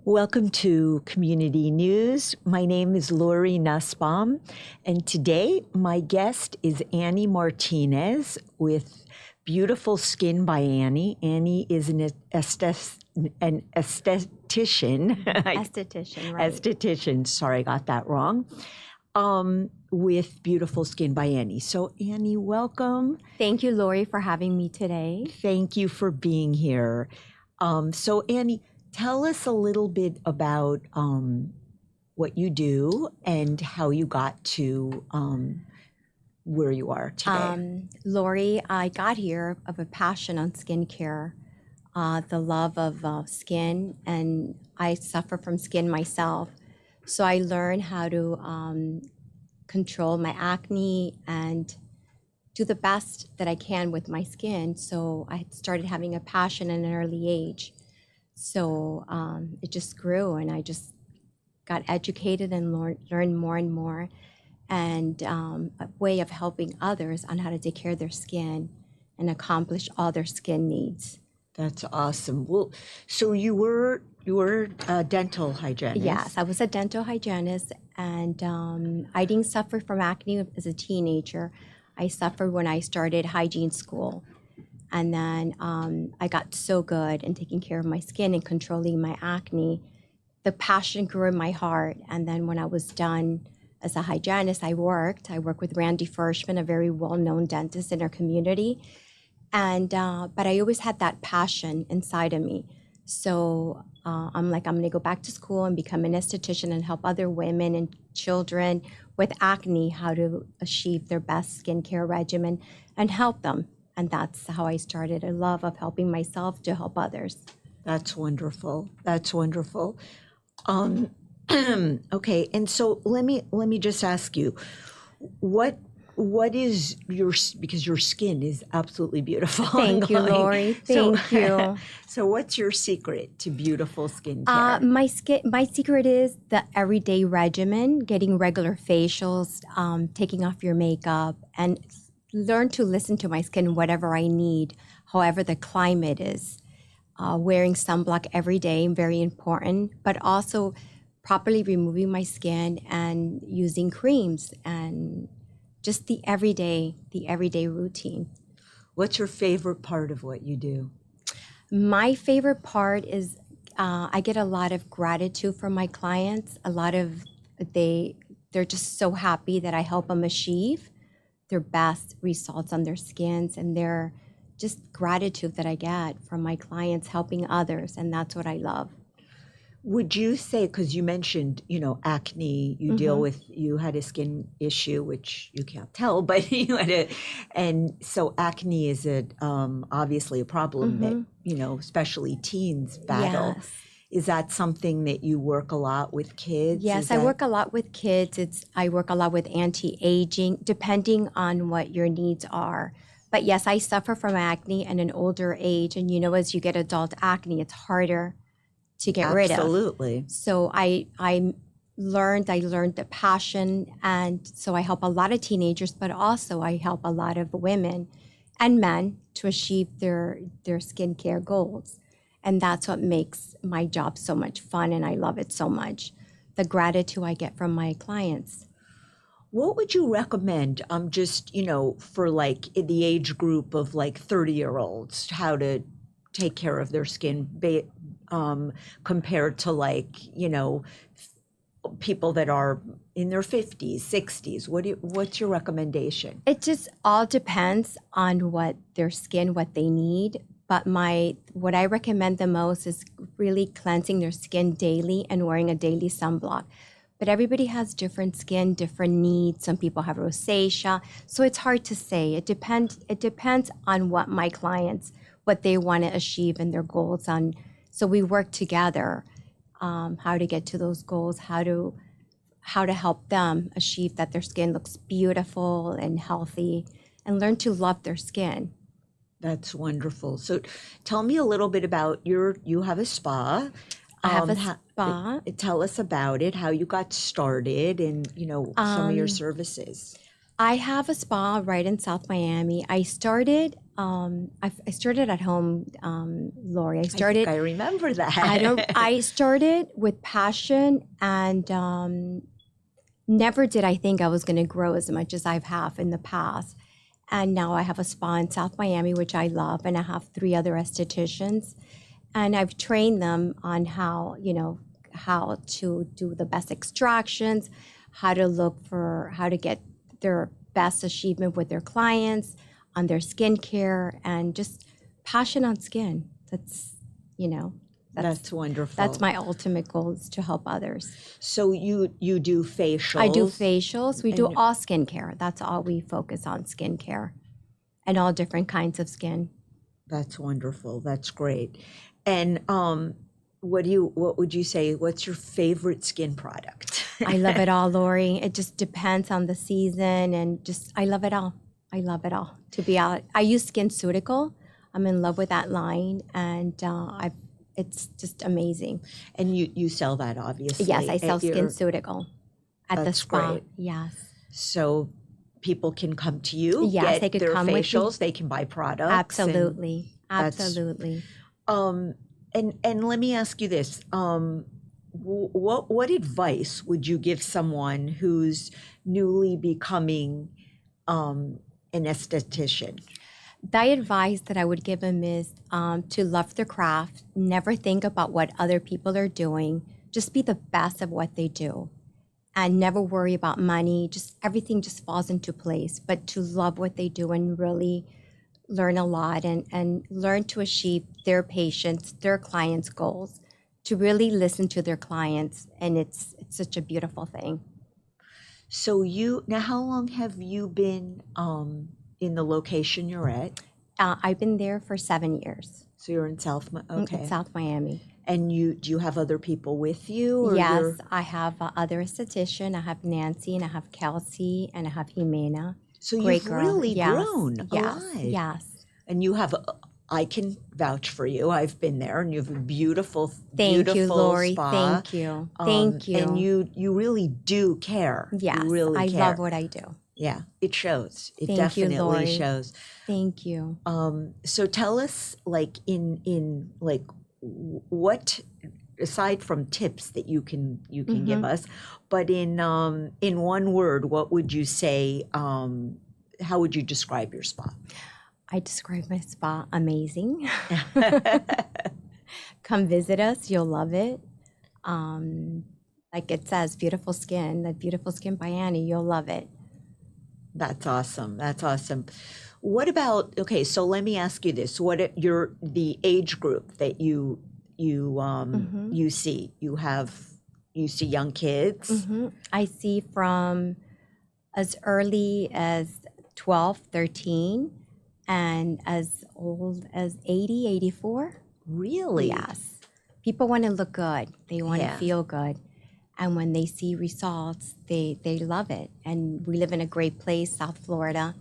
Welcome to Community News. My name is Lori Nussbaum, and today my guest is Annie Martinez with Beautiful Skin by Annie. Annie is an esthetician. Esthetician, right. Esthetician, sorry, I got that wrong. With Beautiful Skin by Annie. So Annie, welcome. Thank you, Lori, for having me today. Thank you for being here. So Annie, tell us a little bit about what you do and how you got to where you are today. Lori, I got here of a passion on skincare, the love of skin, and I suffer from skin myself. So I learned how to control my acne and do the best that I can with my skin. So I started having a passion at an early age. So it just grew, and I just got educated and learned more and more, and a way of helping others on how to take care of their skin and accomplish all their skin needs. That's awesome. Well, so you were a dental hygienist. Yes, I was a dental hygienist, and I didn't suffer from acne as a teenager. I suffered when I started hygiene school. And then I got so good in taking care of my skin and controlling my acne. The passion grew in my heart. And then when I was done as a hygienist, I worked with Randy Firshman, a very well-known dentist in our community. And but I always had that passion inside of me. So I'm going to go back to school and become an esthetician and help other women and children with acne how to achieve their best skincare regimen and help them. And that's how I started a love of helping myself to help others. That's wonderful. That's wonderful. Okay, and so let me just ask you, what is because your skin is absolutely beautiful. Thank you, Lori. Thank you. So what's your secret to beautiful skincare? My secret is the everyday regimen, getting regular facials, taking off your makeup, and learn to listen to my skin, whatever I need, however the climate is. Wearing sunblock every day, very important, but also properly removing my skin and using creams and just the everyday routine. What's your favorite part of what you do? My favorite part is I get a lot of gratitude from my clients. They're just so happy that I help them achieve their best results on their skins, and their just gratitude that I get from my clients helping others, and that's what I love. Would you say, because you mentioned, acne, you had a skin issue, which you can't tell, but and so acne is obviously a problem that, especially teens battle. Yes. Is that something that you work a lot with kids? Yes, I work a lot with kids. I work a lot with anti-aging, depending on what your needs are. But yes, I suffer from acne at an older age. And as you get adult acne, it's harder to get rid of. Absolutely. So I learned the passion. And so I help a lot of teenagers, but also I help a lot of women and men to achieve their skincare goals. And that's what makes my job so much fun, and I love it so much. The gratitude I get from my clients. What would you recommend, just, for in the age group of 30-year-olds, how to take care of their skin compared to people that are in their 50s, 60s? What's your recommendation? It just all depends on what their skin, what they need. But what I recommend the most is really cleansing their skin daily and wearing a daily sunblock. But everybody has different skin, different needs. Some people have rosacea, so it's hard to say. It depends on what my clients, what they want to achieve and their goals on. So we work together, how to get to those goals, how to help them achieve that their skin looks beautiful and healthy, and learn to love their skin. That's wonderful. So tell me a little bit about you have a spa. I have a spa. Tell us about it, how you got started, and, some of your services. I have a spa right in South Miami. I started I started at home, Lori. I think I remember that. I started with passion, and never did I think I was going to grow as much as I've have in the past. And now I have a spa in South Miami, which I love, and I have 3 other estheticians, and I've trained them on how to do the best extractions, how to get their best achievement with their clients, on their skincare, and just passion on skin. That's wonderful. That's my ultimate goal, is to help others. So you do facials. I do facials. We do all skincare. That's all we focus on, skincare, and all different kinds of skin. That's wonderful. That's great. And what would you say? What's your favorite skin product? I love it all, Lori. It just depends on the season, and just I love it all. I love it all. To be out, I use SkinCeutical. I'm in love with that line, and it's just amazing. And you sell that, obviously. Yes, I sell SkinCeutical at the spa. Great. Yes. So people can come to you. Yes, get they could their come facials. with me. They can buy products. Absolutely. Absolutely. And let me ask you this: what advice would you give someone who's newly becoming an esthetician? The advice that I would give them is to love their craft. Never think about what other people are doing. Just be the best of what they do, and never worry about money. Just everything just falls into place. But to love what they do and really learn a lot, and learn to achieve their patients, their clients' goals. To really listen to their clients, and it's such a beautiful thing. So now, how long have you been in the location you're at? I've been there for 7 years. So you're in South Miami. And do you have other people with you? Or yes, I have other esthetician. I have Nancy, and I have Kelsey, and I have Jimena. So Great you've girl. really Yes. grown a Yes. lot. Yes. And you have, I can vouch for you. I've been there, and you have a beautiful, Thank you, Lori. spa. Thank you. Thank you. And you really do care. Yes, you really I care. love what I do. Yeah, it shows. It Thank you, definitely Lori. shows. Thank you. So tell us, like in like what, aside from tips that you can give us, but in one word, what would you say? How would you describe your spa? I describe my spa amazing. Come visit us. You'll love it. Like it says, beautiful skin, that beautiful skin by Annie. You'll love it. That's awesome. That's awesome. What about, okay, so let me ask you this. The age group that you see? You see young kids? I see from as early as 12, 13, and as old as 80, 84. Really? Yes. People want to look good. They want to Yeah. feel good. And when they see results, they love it. And we live in a great place, South Florida,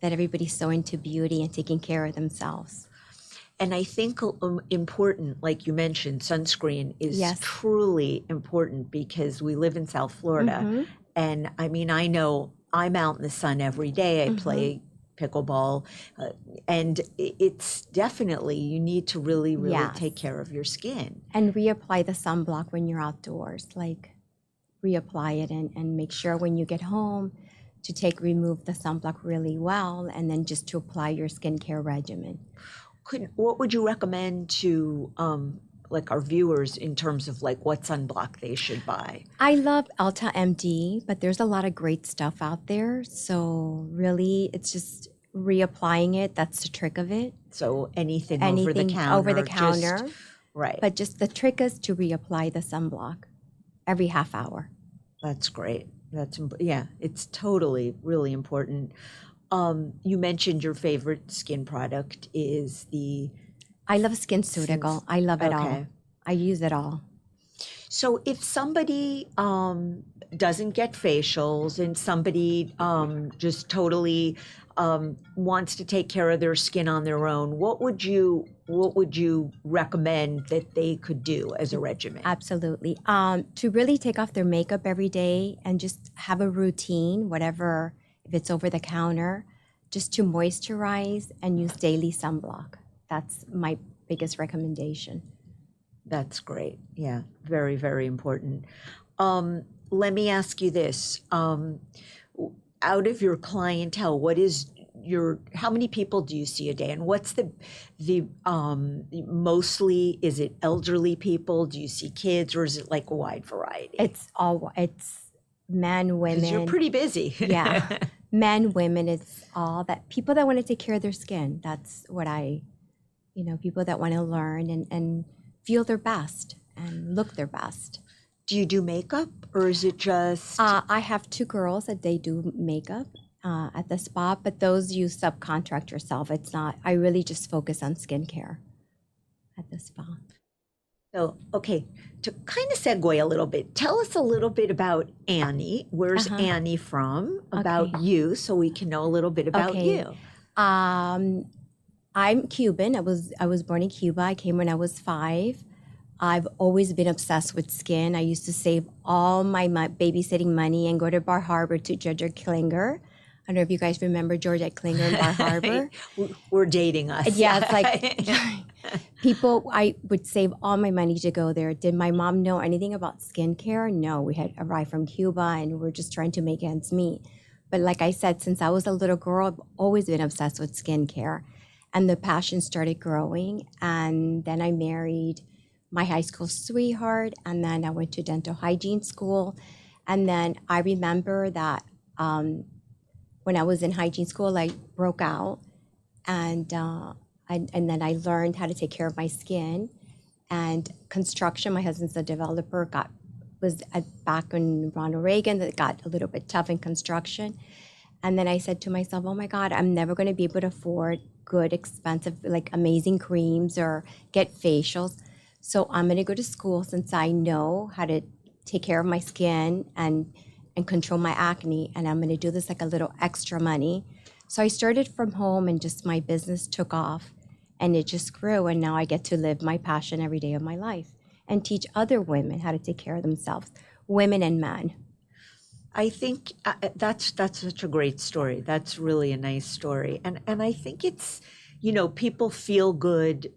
that everybody's so into beauty and taking care of themselves. And I think important, like you mentioned, sunscreen is Yes. truly important because we live in South Florida. And I mean, I know I'm out in the sun every day. I play pickleball. And it's definitely, you need to really, really Yes. take care of your skin. And reapply the sunblock when you're outdoors. Like, reapply it and make sure when you get home to remove the sunblock really well, and then just to apply your skincare regimen. What would you recommend to like our viewers in terms of like what sunblock they should buy? I love Elta MD, but there's a lot of great stuff out there. So really, it's just reapplying it. That's the trick of it. So anything over the counter. Right. But just the trick is to reapply the sunblock every half hour. That's great. It's totally really important. You mentioned your favorite skin product is I love SkinCeutical. I love it all. I use it all. So if somebody doesn't get facials and somebody just totally wants to take care of their skin on their own, what would you recommend that they could do as a regimen? Absolutely. To really take off their makeup every day and just have a routine, whatever, if it's over the counter, just to moisturize and use daily sunblock. That's my biggest recommendation. That's great. Yeah, very, very important. Let me ask you this. Out of your clientele, what is how many people do you see a day? And what's the mostly, is it elderly people? Do you see kids, or is it like a wide variety? It's men, women. 'Cause you're pretty busy. Yeah. Men, women, it's all that. People that want to take care of their skin. That's what people that want to learn and feel their best and look their best. Do you do makeup, or is it just? I have 2 girls that they do makeup at the spa, but those you subcontract yourself. It's not, I really just focus on skincare at the spa. So, okay, to kind of segue a little bit, tell us a little bit about Annie. Where's Annie from? About you, so we can know a little bit about you. I'm Cuban. I was born in Cuba. I came when I was 5. I've always been obsessed with skin. I used to save all my babysitting money and go to Bar Harbor to Georgette Klinger. I don't know if you guys remember Georgette Klinger in Bar Harbor. We're dating us. Yeah, it's like I would save all my money to go there. Did my mom know anything about skincare? No, we had arrived from Cuba and we're just trying to make ends meet. But like I said, since I was a little girl, I've always been obsessed with skincare. And the passion started growing. And then I married my high school sweetheart. And then I went to dental hygiene school. And then I remember that when I was in hygiene school, I broke out. And then I learned how to take care of my skin. And construction, my husband's a developer, was back in Ronald Reagan, that got a little bit tough in construction. And then I said to myself, oh my God, I'm never going to be able to afford good, expensive, like amazing creams or get facials. So I'm going to go to school since I know how to take care of my skin and control my acne. And I'm going to do this like a little extra money. So I started from home and just my business took off and it just grew. And now I get to live my passion every day of my life and teach other women how to take care of themselves, women and men. I think that's such a great story. That's really a nice story. And I think it's, people feel good,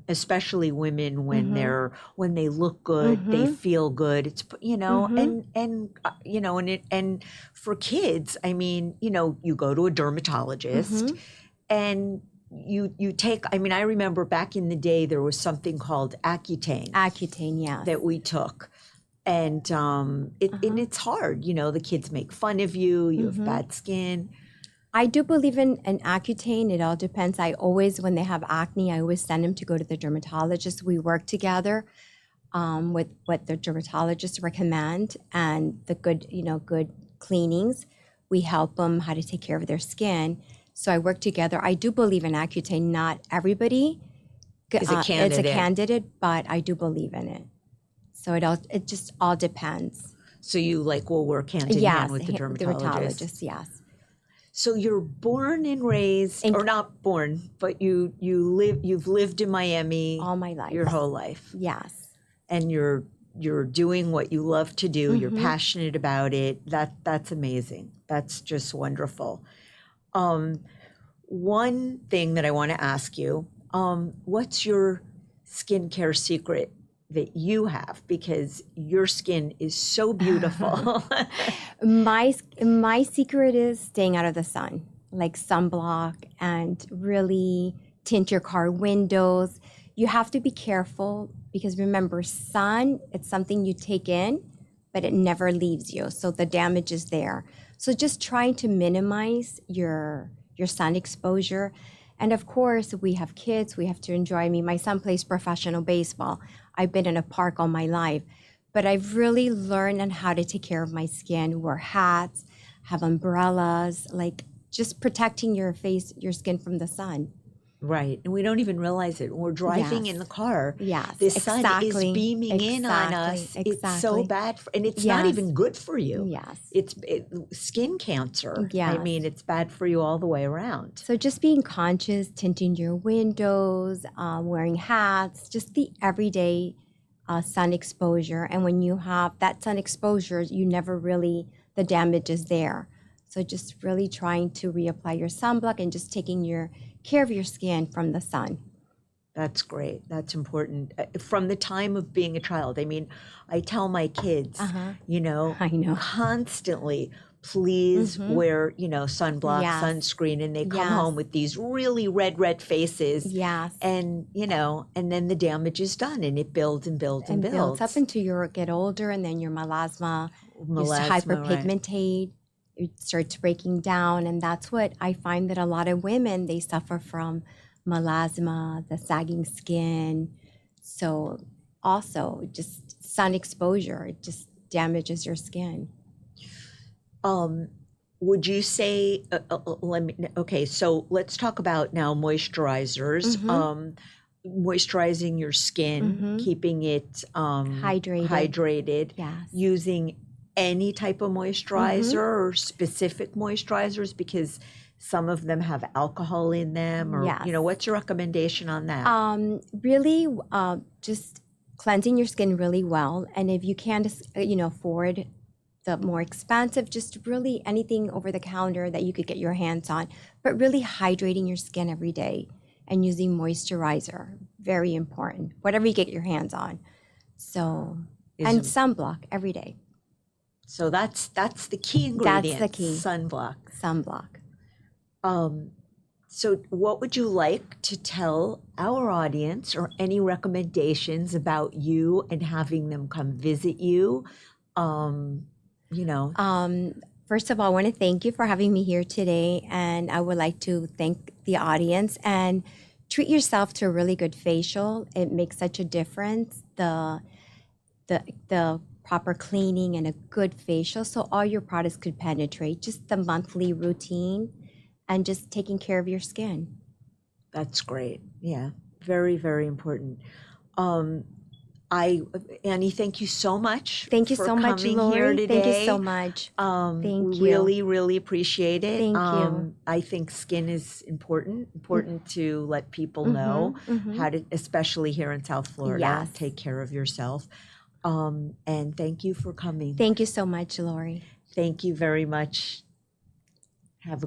especially women when when they look good, they feel good. It's, and for kids, I mean, you go to a dermatologist and you take, I remember back in the day, there was something called Accutane. Accutane, yeah. That we took. And and it's hard, the kids make fun of you, you have bad skin. I do believe in Accutane. It all depends. When they have acne, I always send them to go to the dermatologist. We work together with what the dermatologists recommend and the good cleanings. We help them how to take care of their skin. So I work together. I do believe in Accutane. Not everybody is a candidate. It's a candidate, but I do believe in it. So it just all depends. So you will work hand in hand with the dermatologist? Yes. So you're born and raised, or not born, but you've lived in Miami all my life, your whole life. Yes. And you're doing what you love to do. You're passionate about it. That's amazing. That's just wonderful. One thing that I want to ask you, what's your skincare secret that you have, because your skin is so beautiful? My secret is staying out of the sun, like sunblock, and really tint your car windows. You have to be careful because remember, sun, it's something you take in, but it never leaves you. So the damage is there. So just trying to minimize your sun exposure. And of course, we have kids, we have to enjoy. My son plays professional baseball. I've been in a park all my life, but I've really learned on how to take care of my skin, wear hats, have umbrellas, like just protecting your face, your skin from the sun. Right. And we don't even realize it. When we're driving in the car, the sun is beaming in on us. It's so bad. And it's not even good for you. Yes. It's skin cancer. Yes. I mean, it's bad for you all the way around. So just being conscious, tinting your windows, wearing hats, just the everyday sun exposure. And when you have that sun exposure, the damage is there. So just really trying to reapply your sunblock and just taking care of your skin from the sun. That's great. That's important. From the time of being a child, I mean, I tell my kids, you know, I know. constantly, please wear, you know, sunblock, Yes. sunscreen, and they come Yes. home with these really red faces. Yes. And, you know, and then the damage is done and it builds and builds and And builds up builds. until you get older, and then your melasma, Melasma, right. hyperpigmentate, it starts breaking down. And that's what I find that a lot of women, they suffer from melasma, the sagging skin. So also just sun exposure, it just damages your skin. Would you say, okay, so let's talk about now moisturizers. Moisturizing your skin, keeping it hydrated, Yes. using any type of moisturizer or specific moisturizers, because some of them have alcohol in them, or, Yes. you know, what's your recommendation on that? Really, just cleansing your skin really well. And if you can't, you know, afford the more expensive, just really anything over the counter that you could get your hands on, but really hydrating your skin every day and using moisturizer, very important, whatever you get your hands on. So, and sunblock every day. So that's the key ingredient. That's the key. Sunblock. Sunblock. So what would you like to tell our audience, or any recommendations about you and having them come visit you? You know. First of all, I want to thank you for having me here today. And I would like to thank the audience, and treat yourself to a really good facial. It makes such a difference. The proper cleaning and a good facial, so all your products could penetrate. Just the monthly routine and just taking care of your skin. That's great. Yeah, very, very important. Annie, thank you so much. Thank you so much, Lori. Here today. Thank you so much. Thank you. Really, really appreciate it. Thank you. I think skin is important to let people know how to, especially here in South Florida, Yes. take care of yourself. And thank you for coming. Thank you so much, Lori. Thank you very much. Have a great